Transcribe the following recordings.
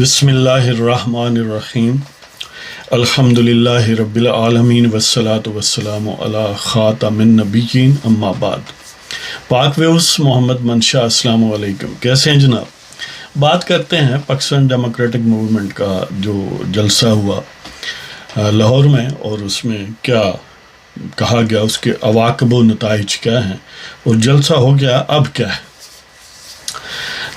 بسم اللہ الرحمن الرحیم الحمدللہ رب العالمین والصلاة والسلام علی خاتم النبیین اما بعد۔ پاک ویوس محمد منشا، السلام علیکم، کیسے ہیں جناب؟ بات کرتے ہیں پاکستان ڈیموکریٹک موومنٹ کا جو جلسہ ہوا لاہور میں، اور اس میں کیا کہا گیا، اس کے عواقب و نتائج کیا ہیں، اور جلسہ ہو گیا اب کیا ہے۔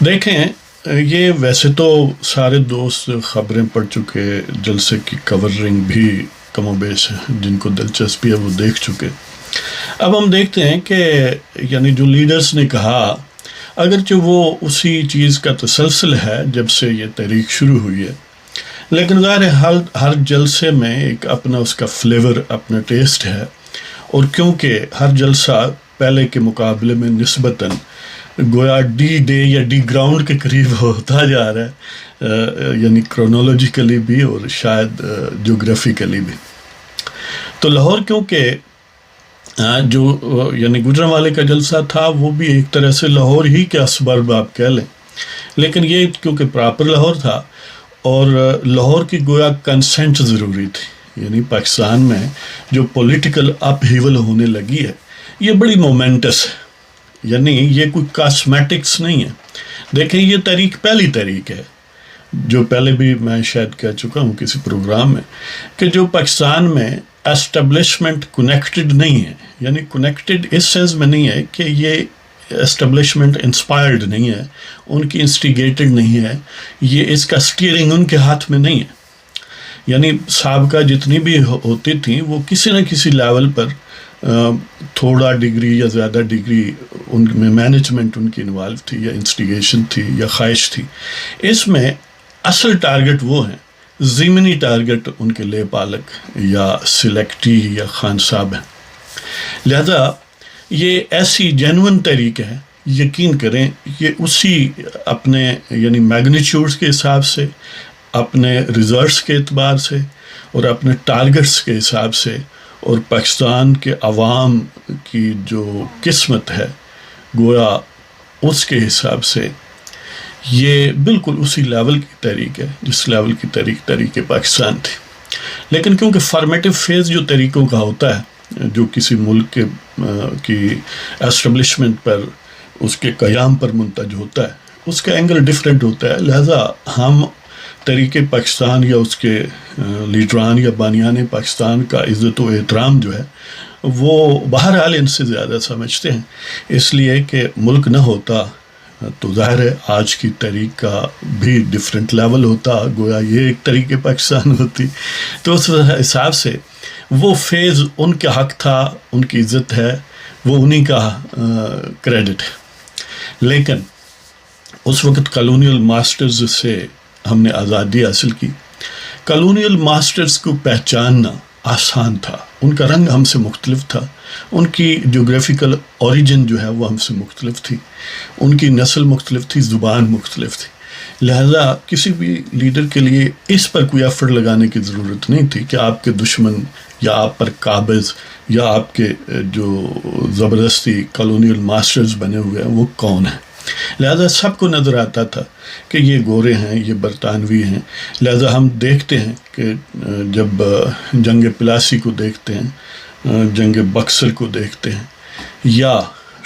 دیکھیں، یہ ویسے تو سارے دوست خبریں پڑھ چکے، جلسے کی کورنگ بھی کم و بیش جن کو دلچسپی ہے وہ دیکھ چکے۔ اب ہم دیکھتے ہیں کہ یعنی جو لیڈرز نے کہا، اگرچہ وہ اسی چیز کا تسلسل ہے جب سے یہ تحریک شروع ہوئی ہے، لیکن ظاہر ہر جلسے میں ایک اپنا اس کا فلیور، اپنا ٹیسٹ ہے، اور کیونکہ ہر جلسہ پہلے کے مقابلے میں نسبتاً گویا ڈی ڈے یا ڈی گراؤنڈ کے قریب ہوتا جا رہا ہے، یعنی کرونالوجیکلی بھی اور شاید جغرافیکلی بھی۔ تو لاہور کیونکہ جو یعنی گجرانوالے کا جلسہ تھا، وہ بھی ایک طرح سے لاہور ہی کے اسباب آپ کہہ لیں، لیکن یہ کیونکہ پراپر لاہور تھا اور لاہور کی گویا کنسنٹ ضروری تھی، یعنی پاکستان میں جو پولیٹیکل اپ ہیول ہونے لگی ہے یہ بڑی مومنٹس ہے، یعنی یہ کوئی کاسمیٹکس نہیں ہے۔ دیکھیں، یہ تحریک پہلی تحریک ہے جو پہلے بھی میں شاید کہہ چکا ہوں کسی پروگرام میں، کہ جو پاکستان میں اسٹیبلشمنٹ کنیکٹڈ نہیں ہے، یعنی کنیکٹڈ اس سینس میں نہیں ہے کہ یہ اسٹیبلشمنٹ انسپائرڈ نہیں ہے، ان کی انسٹیگیٹڈ نہیں ہے، یہ اس کا سٹیئرنگ ان کے ہاتھ میں نہیں ہے۔ یعنی سابقہ جتنی بھی ہوتی تھیں وہ کسی نہ کسی لیول پر تھوڑا ڈگری یا زیادہ ڈگری ان میں مینجمنٹ ان کی انوالو تھی، یا انسٹیگیشن تھی، یا خواہش تھی۔ اس میں اصل ٹارگٹ وہ ہیں، ضمنی ٹارگٹ ان کے لے پالک یا سلیکٹی یا خان صاحب ہیں۔ لہذا یہ ایسی جینون تحریک ہے، یقین کریں یہ اسی اپنے یعنی میگنیچیوڈز کے حساب سے، اپنے ریزلٹس کے اعتبار سے، اور اپنے ٹارگٹس کے حساب سے، اور پاکستان کے عوام کی جو قسمت ہے گویا اس کے حساب سے یہ بالکل اسی لیول کی تحریک ہے جس لیول کی تحریک پاکستان تھی۔ لیکن کیونکہ فارمیٹیو فیز جو تحریکوں کا ہوتا ہے، جو کسی ملک کی ایسٹیبلشمنٹ پر، اس کے قیام پر منتج ہوتا ہے، اس کا اینگل ڈیفرنٹ ہوتا ہے، لہذا ہم تحریک پاکستان یا اس کے لیڈران یا بانیان پاکستان کا عزت و احترام جو ہے وہ بہرحال ان سے زیادہ سمجھتے ہیں، اس لیے کہ ملک نہ ہوتا تو ظاہر ہے آج کی تحریک کا بھی ڈیفرنٹ لیول ہوتا، گویا یہ ایک تحریک پاکستان ہوتی۔ تو اس حساب سے وہ فیز ان کا حق تھا، ان کی عزت ہے، وہ انہی کا کریڈٹ ہے۔ لیکن اس وقت کالونیل ماسٹرز سے ہم نے آزادی حاصل کی۔ کالونیل ماسٹرز کو پہچاننا آسان تھا، ان کا رنگ ہم سے مختلف تھا، ان کی جیوگرافیکل اوریجن جو ہے وہ ہم سے مختلف تھی، ان کی نسل مختلف تھی، زبان مختلف تھی، لہذا کسی بھی لیڈر کے لیے اس پر کوئی ایفرٹ لگانے کی ضرورت نہیں تھی کہ آپ کے دشمن یا آپ پر قابض یا آپ کے جو زبردستی کالونیل ماسٹرز بنے ہوئے ہیں وہ کون ہیں۔ لہذا سب کو نظر آتا تھا کہ یہ گورے ہیں، یہ برطانوی ہیں۔ لہذا ہم دیکھتے ہیں کہ جب جنگ پلاسی کو دیکھتے ہیں، جنگ بکسر کو دیکھتے ہیں، یا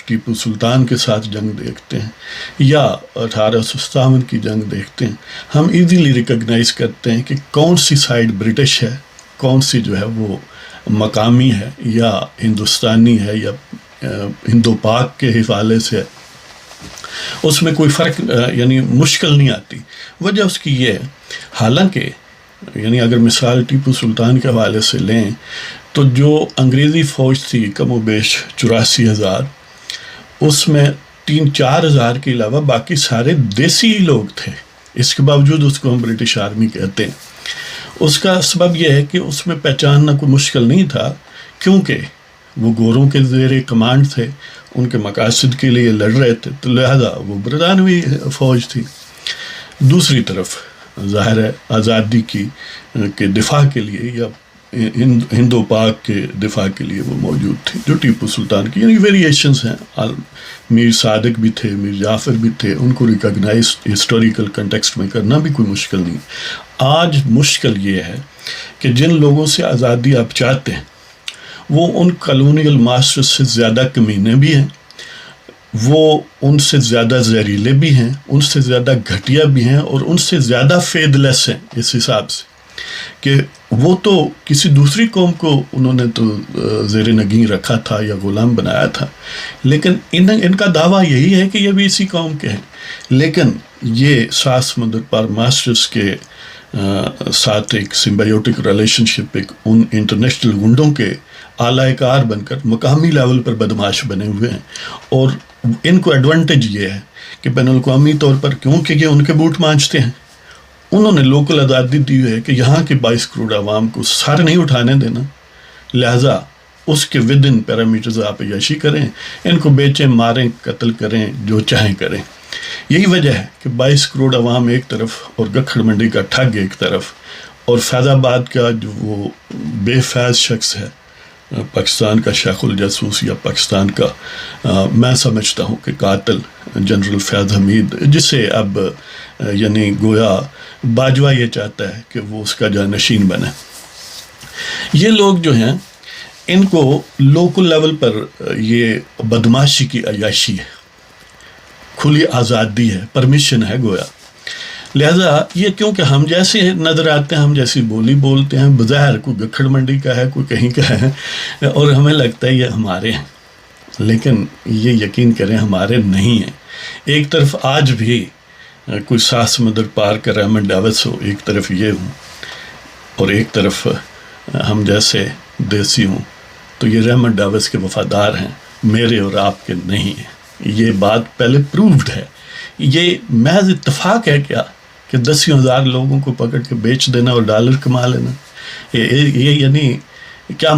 ٹیپو سلطان کے ساتھ جنگ دیکھتے ہیں، یا 1857 کی جنگ دیکھتے ہیں، ہم ایزیلی ریکگنائز کرتے ہیں کہ کون سی سائڈ برٹش ہے، کون سی جو ہے وہ مقامی ہے یا ہندوستانی ہے یا ہندو پاک کے حوالے سے۔ اس میں کوئی فرق یعنی مشکل نہیں آتی۔ وجہ اس کی یہ ہے، حالانکہ یعنی اگر مثال ٹیپو سلطان کے حوالے سے لیں تو جو انگریزی فوج تھی کم و بیش 84,000، اس میں 3-4 ہزار کے علاوہ باقی سارے دیسی لوگ تھے، اس کے باوجود اس کو ہم برٹش آرمی کہتے ہیں۔ اس کا سبب یہ ہے کہ اس میں پہچاننا کوئی مشکل نہیں تھا، کیونکہ وہ گوروں کے زیر کمانڈ تھے، ان کے مقاصد کے لیے لڑ رہے تھے، تو لہذا وہ برطانوی فوج تھی۔ دوسری طرف ظاہر ہے آزادی کے دفاع کے لیے یا ہند و پاک کے دفاع کے لیے وہ موجود تھی، جو ٹیپو سلطان کی، یعنی ویریشنز ہیں. میر صادق بھی تھے، میر جعفر بھی تھے، ان کو ریکگنائز ہسٹوریکل کنٹیکسٹ میں کرنا بھی کوئی مشکل نہیں. آج مشکل یہ ہے کہ جن لوگوں سے آزادی آپ چاہتے ہیں وہ ان کالونیل ماسٹرز سے زیادہ کمینے بھی ہیں، وہ ان سے زیادہ زہریلے بھی ہیں، ان سے زیادہ گھٹیا بھی ہیں، اور ان سے زیادہ فید لیس ہیں، اس حساب سے کہ وہ تو کسی دوسری قوم کو انہوں نے تو زیر نگین رکھا تھا یا غلام بنایا تھا، لیکن ان کا دعویٰ یہی ہے کہ یہ بھی اسی قوم کے ہیں. لیکن یہ سات سمندر پار ماسٹرز کے ساتھ ایک سمبیوٹک ریلیشن شپ، ایک ان انٹرنیشنل گنڈوں کے اعلی کار بن کر مقامی لیول پر بدماش بنے ہوئے ہیں. اور ان کو ایڈوانٹیج یہ ہے کہ بین الاقوامی طور پر، کیونکہ یہ ان کے بوٹ مانچتے ہیں، انہوں نے لوکل آزادی دی ہے کہ یہاں کے 22 کروڑ عوام کو سر نہیں اٹھانے دینا، لہٰذا اس کے ودن پیرامیٹرز آپ عیاشی کریں، ان کو بیچیں، ماریں، قتل کریں، جو چاہیں کریں. یہی وجہ ہے کہ 22 کروڑ عوام ایک طرف اور گکھڑ منڈی کا ٹھگ ایک طرف، اور فیض آباد کا جو وہ بے فیض شخص ہے، پاکستان کا شیخ الجاسوس یا پاکستان کا میں سمجھتا ہوں کہ قاتل جنرل فیض حمید، جسے اب یعنی گویا باجوہ یہ چاہتا ہے کہ وہ اس کا جانشین بنے. یہ لوگ جو ہیں ان کو لوکل لیول پر یہ بدماشی کی عیاشی ہے، کھلی آزادی ہے، پرمیشن ہے گویا. لہٰذا یہ کیونکہ ہم جیسے نظر آتے ہیں، ہم جیسی بولی بولتے ہیں، بظاہر کوئی گکھڑ منڈی کا ہے، کوئی کہیں کا ہے، اور ہمیں لگتا ہے یہ ہمارے ہیں، لیکن یہ یقین کریں ہمارے نہیں ہیں. ایک طرف آج بھی کوئی سات سمندر پار کا ریمنڈ ڈیوس ہو، ایک طرف یہ ہوں، اور ایک طرف ہم جیسے دیسی ہوں، تو یہ ریمنڈ ڈیوس کے وفادار ہیں، میرے اور آپ کے نہیں ہیں. یہ بات پہلے پروفڈ ہے. یہ محض اتفاق ہے کیا کہ 10,000 لوگوں کو پکڑ کے بیچ دینا اور ڈالر کما لینا؟ یہ یعنی کیا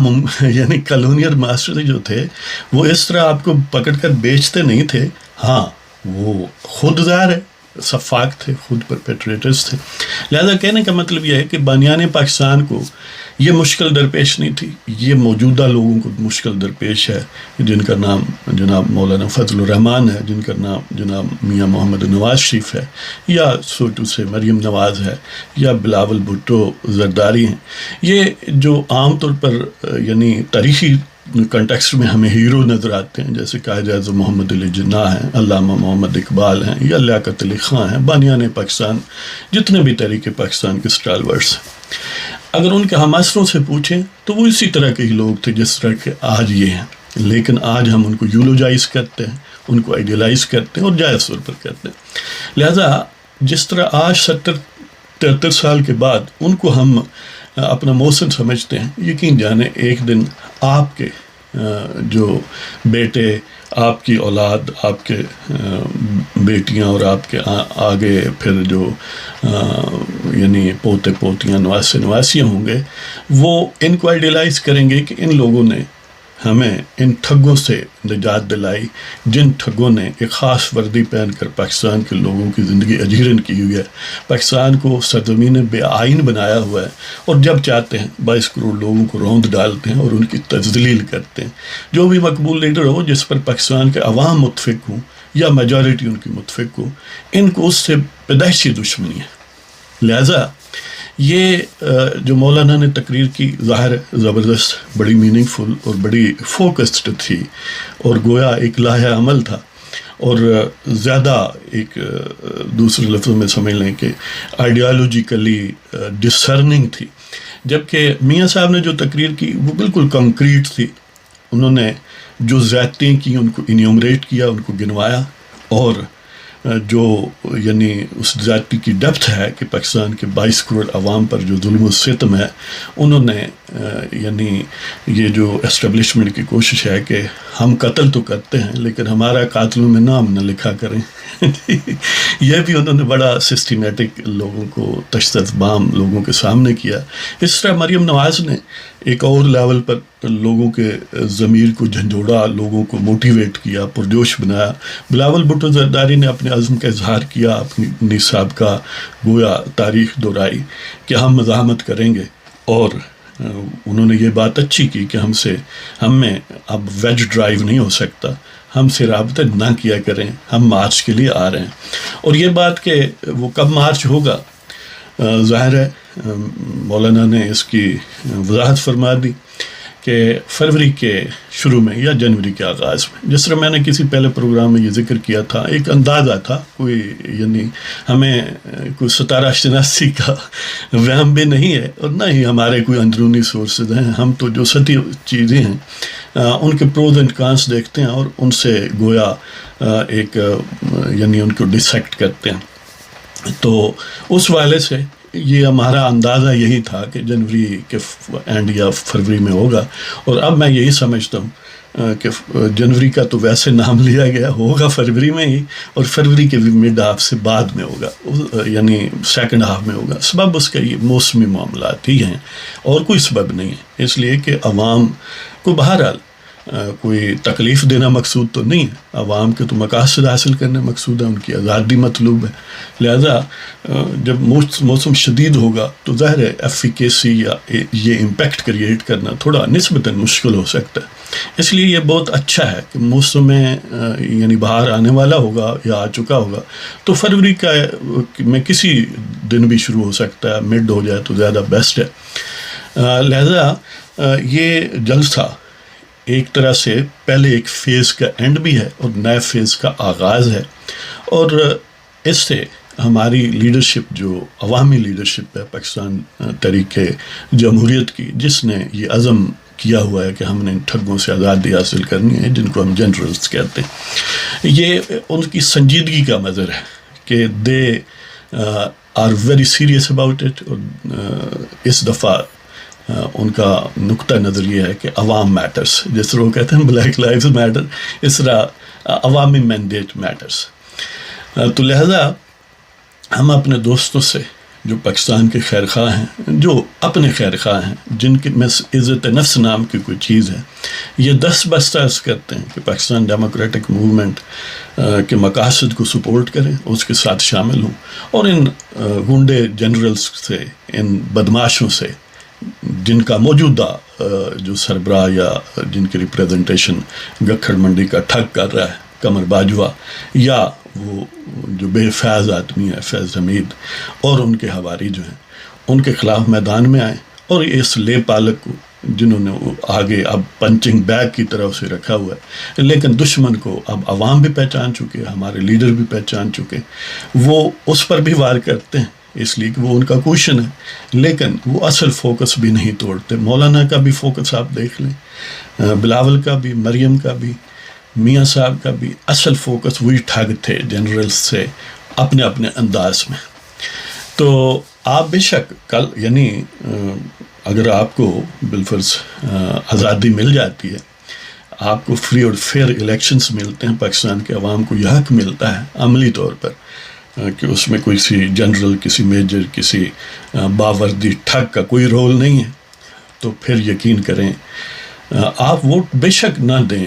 یعنی کالونیل ماسٹر جو تھے وہ اس طرح آپ کو پکڑ کر بیچتے نہیں تھے. ہاں، وہ خود ظاہر ہے سفاک تھے، خود پرپیٹریٹرز تھے. لہذا کہنے کا مطلب یہ ہے کہ بانیان پاکستان کو یہ مشکل درپیش نہیں تھی، یہ موجودہ لوگوں کو مشکل درپیش ہے، جن کا نام جناب مولانا فضل الرحمان ہے، جن کا نام جناب میاں محمد نواز شریف ہے، یا سوٹو سے مریم نواز ہے، یا بلاول بھٹو زرداری ہیں. یہ جو عام طور پر یعنی تاریخی کنٹیکسٹ میں ہمیں ہیرو نظر آتے ہیں، جیسے قائد اعظم محمد علی جناح ہیں، علامہ محمد اقبال ہیں، یا لیاقت علی خان ہیں، بانیان پاکستان، جتنے بھی تحریک پاکستان کے سٹالورٹس ہیں. اگر ان کے ہم عصروں سے پوچھیں تو وہ اسی طرح کے ہی لوگ تھے جس طرح کے آج یہ ہیں، لیکن آج ہم ان کو یولوجائز کرتے ہیں، ان کو آئیڈیلائز کرتے ہیں، اور جائز طور پر کرتے ہیں. لہذا جس طرح آج 73 سال کے بعد ان کو ہم اپنا محسن سمجھتے ہیں، یقین جانیں ایک دن آپ کے جو بیٹے، آپ کی اولاد، آپ کے بیٹیاں، اور آپ کے آگے پھر جو یعنی پوتے پوتیاں، نواسے نواسیاں ہوں گے، وہ ان کو آئیڈیلائز کریں گے کہ ان لوگوں نے ہمیں ان ٹھگوں سے نجات دلائی، جن ٹھگوں نے ایک خاص وردی پہن کر پاکستان کے لوگوں کی زندگی اجیرن کی ہوئی ہے، پاکستان کو سرزمین بے آئین بنایا ہوا ہے، اور جب چاہتے ہیں 22 کروڑ لوگوں کو روند ڈالتے ہیں اور ان کی تذلیل کرتے ہیں. جو بھی مقبول لیڈر ہو جس پر پاکستان کے عوام متفق ہوں یا میجورٹی ان کی متفق ہو، ان کو اس سے پیدائشی دشمنی ہے. لہذا یہ جو مولانا نے تقریر کی، ظاہر زبردست، بڑی میننگ فل اور بڑی فوکسڈ تھی، اور گویا ایک لاہہ عمل تھا، اور زیادہ ایک دوسرے لفظوں میں سمجھ لیں کہ آئیڈیالوجیکلی ڈسرننگ تھی. جبکہ میاں صاحب نے جو تقریر کی وہ بالکل کنکریٹ تھی. انہوں نے جو زیادتیاں کی ان کو انیومریٹ کیا، ان کو گنوایا، اور جو یعنی اس زیادتی کی ڈیپتھ ہے کہ پاکستان کے 22 کروڑ عوام پر جو ظلم و ستم ہے، انہوں نے یعنی یہ جو اسٹیبلشمنٹ کی کوشش ہے کہ ہم قتل تو کرتے ہیں لیکن ہمارا قاتلوں میں نام نہ لکھا کریں، یہ بھی انہوں نے بڑا سسٹمیٹک لوگوں کو تشدد بام لوگوں کے سامنے کیا. اس طرح مریم نواز نے ایک اور لیول پر لوگوں کے ضمیر کو جھنجھوڑا، لوگوں کو موٹیویٹ کیا، پرجوش بنایا. بلاول بھٹو زرداری نے اپنے عزم کا اظہار کیا، اپنی سابقہ گویا تاریخ دہرائی کہ ہم مزاحمت کریں گے اور انہوں نے یہ بات اچھی کی کہ ہم میں اب ویج ڈرائیو نہیں ہو سکتا، ہم سے رابطے نہ کیا کریں، ہم مارچ کے لیے آ رہے ہیں۔ اور یہ بات کہ وہ کب مارچ ہوگا، ظاہر ہے مولانا نے اس کی وضاحت فرما دی کہ فروری کے شروع میں یا جنوری کے آغاز میں، جس طرح میں نے کسی پہلے پروگرام میں یہ ذکر کیا تھا، ایک اندازہ تھا، کوئی یعنی ہمیں کوئی ستارہ شناسی کا وہم بھی نہیں ہے اور نہ ہی ہمارے کوئی اندرونی سورسز ہیں، ہم تو جو سطحی چیزیں ہیں ان کے پروز اینڈ کانس دیکھتے ہیں اور ان سے گویا ایک یعنی ان کو ڈسیکٹ کرتے ہیں۔ تو اس والے سے یہ ہمارا اندازہ یہی تھا کہ جنوری کے اینڈ یا فروری میں ہوگا، اور اب میں یہی سمجھتا ہوں کہ جنوری کا تو ویسے نام لیا گیا، ہوگا فروری میں ہی، اور فروری کے مڈ ہاف سے بعد میں ہوگا، یعنی سیکنڈ ہاف میں ہوگا۔ سبب اس کا یہ موسمی معاملات ہی ہیں اور کوئی سبب نہیں ہے، اس لیے کہ عوام کو بہرحال کوئی تکلیف دینا مقصود تو نہیں ہے، عوام کے تو مقاصد حاصل کرنے مقصود ہے، ان کی آزادی مطلوب ہے، لہذا جب موسم شدید ہوگا تو ظاہر ہے ایفیکیسی یا یہ امپیکٹ کریٹ کرنا تھوڑا نسبتاً مشکل ہو سکتا ہے۔ اس لیے یہ بہت اچھا ہے کہ موسم میں یعنی باہر آنے والا ہوگا یا آ چکا ہوگا تو فروری کا میں کسی دن بھی شروع ہو سکتا ہے، مڈ ہو جائے تو زیادہ بیسٹ ہے۔ لہذا یہ جلسہ ایک طرح سے پہلے ایک فیز کا اینڈ بھی ہے اور نئے فیز کا آغاز ہے، اور اس سے ہماری لیڈرشپ جو عوامی لیڈرشپ ہے پاکستان تحریک جمہوریت کی، جس نے یہ عزم کیا ہوا ہے کہ ہم نے ان ٹھگوں سے آزادی حاصل کرنی ہے جن کو ہم جنرلز کہتے ہیں، یہ ان کی سنجیدگی کا مظہر ہے کہ they are very serious about it, اور اس دفعہ ان کا نقطہ نظر یہ ہے کہ عوام میٹرز، جس طرح وہ کہتے ہیں بلیک لائفز میٹر، اس طرح عوامی مینڈیٹ میٹرز۔ تو لہذا ہم اپنے دوستوں سے جو پاکستان کے خیر خواہ ہیں، جو اپنے خیر خواہ ہیں، جن کے میں عزت نفس نام کی کوئی چیز ہے، یہ دست عرض کرتے ہیں کہ پاکستان ڈیموکریٹک موومنٹ کے مقاصد کو سپورٹ کریں، اس کے ساتھ شامل ہوں، اور ان گنڈے جنرلز سے، ان بدماشوں سے، جن کا موجودہ جو سربراہ یا جن کی ریپریزنٹیشن گکھڑ منڈی کا ٹھگ کر رہا ہے قمر باجوہ، یا وہ جو بے فیض آدمی ہے فیض حمید اور ان کے حواری جو ہیں، ان کے خلاف میدان میں آئیں، اور اس لے پالک کو جنہوں نے آگے اب پنچنگ بیگ کی طرف سے رکھا ہوا ہے، لیکن دشمن کو اب عوام بھی پہچان چکے، ہمارے لیڈر بھی پہچان چکے، وہ اس پر بھی وار کرتے ہیں اس لیے کہ وہ ان کا کوشن ہے، لیکن وہ اصل فوکس بھی نہیں توڑتے۔ مولانا کا بھی فوکس آپ دیکھ لیں، بلاول کا بھی، مریم کا بھی، میاں صاحب کا بھی، اصل فوکس وہی ٹھگ تھے جنرل سے اپنے اپنے انداز میں۔ تو آپ بے شک کل یعنی اگر آپ کو بالفرض آزادی مل جاتی ہے، آپ کو فری اور فیئر الیکشنز ملتے ہیں، پاکستان کے عوام کو یہ حق ملتا ہے عملی طور پر کہ اس میں کسی جنرل، کسی میجر، کسی باوردی ٹھگ کا کوئی رول نہیں ہے، تو پھر یقین کریں آپ ووٹ بے شک نہ دیں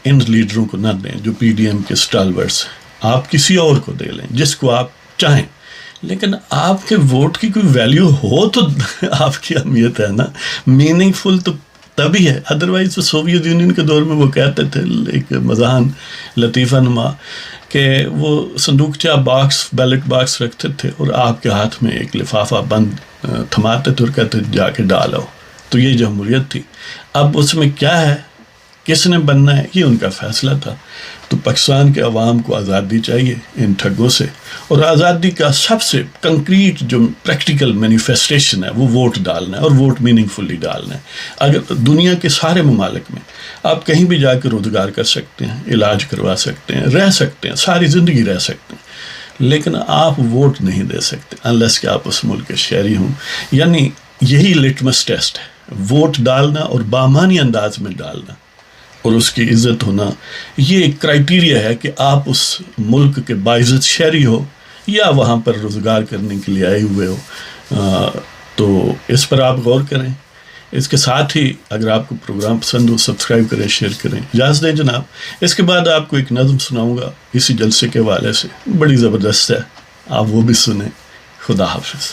ان لیڈروں کو، نہ دیں جو پی ڈی ایم کے سٹالورٹس، آپ کسی اور کو دے لیں جس کو آپ چاہیں، لیکن آپ کے ووٹ کی کوئی ویلیو ہو تو آپ کی اہمیت ہے نا، میننگ فل تو تبھی ہے، ادروائز تو سوویت یونین کے دور میں وہ کہتے تھے ایک مزاحن لطیفہ نما کہ وہ صندوقچہ باکس، بیلٹ باکس رکھتے تھے اور آپ کے ہاتھ میں ایک لفافہ بند تھماتے تھے اور کہتے جا کے ڈالو، تو یہ جمہوریت تھی۔ اب اس میں کیا ہے، کس نے بننا ہے، یہ ان کا فیصلہ تھا۔ تو پاکستان کے عوام کو آزادی چاہیے ان ٹھگوں سے، اور آزادی کا سب سے کنکریٹ جو پریکٹیکل مینیفیسٹیشن ہے وہ ووٹ ڈالنا ہے، اور ووٹ میننگ فلی ڈالنا ہے۔ اگر دنیا کے سارے ممالک میں آپ کہیں بھی جا کے روزگار کر سکتے ہیں، علاج کروا سکتے ہیں، رہ سکتے ہیں، ساری زندگی رہ سکتے ہیں، لیکن آپ ووٹ نہیں دے سکتے انلیس کہ آپ اس ملک کے شہری ہوں۔ یعنی یہی لٹمس ٹیسٹ ہے، ووٹ ڈالنا اور بامانی انداز میں ڈالنا اور اس کی عزت ہونا، یہ ایک کرائیٹیریا ہے کہ آپ اس ملک کے باعزت شہری ہو یا وہاں پر روزگار کرنے کے لیے آئے ہوئے ہو۔ تو اس پر آپ غور کریں۔ اس کے ساتھ ہی اگر آپ کو پروگرام پسند ہو سبسکرائب کریں، شیئر کریں۔ اجازت دیں جناب، اس کے بعد آپ کو ایک نظم سناؤں گا اسی جلسے کے حوالے سے، بڑی زبردست ہے، آپ وہ بھی سنیں۔ خدا حافظ۔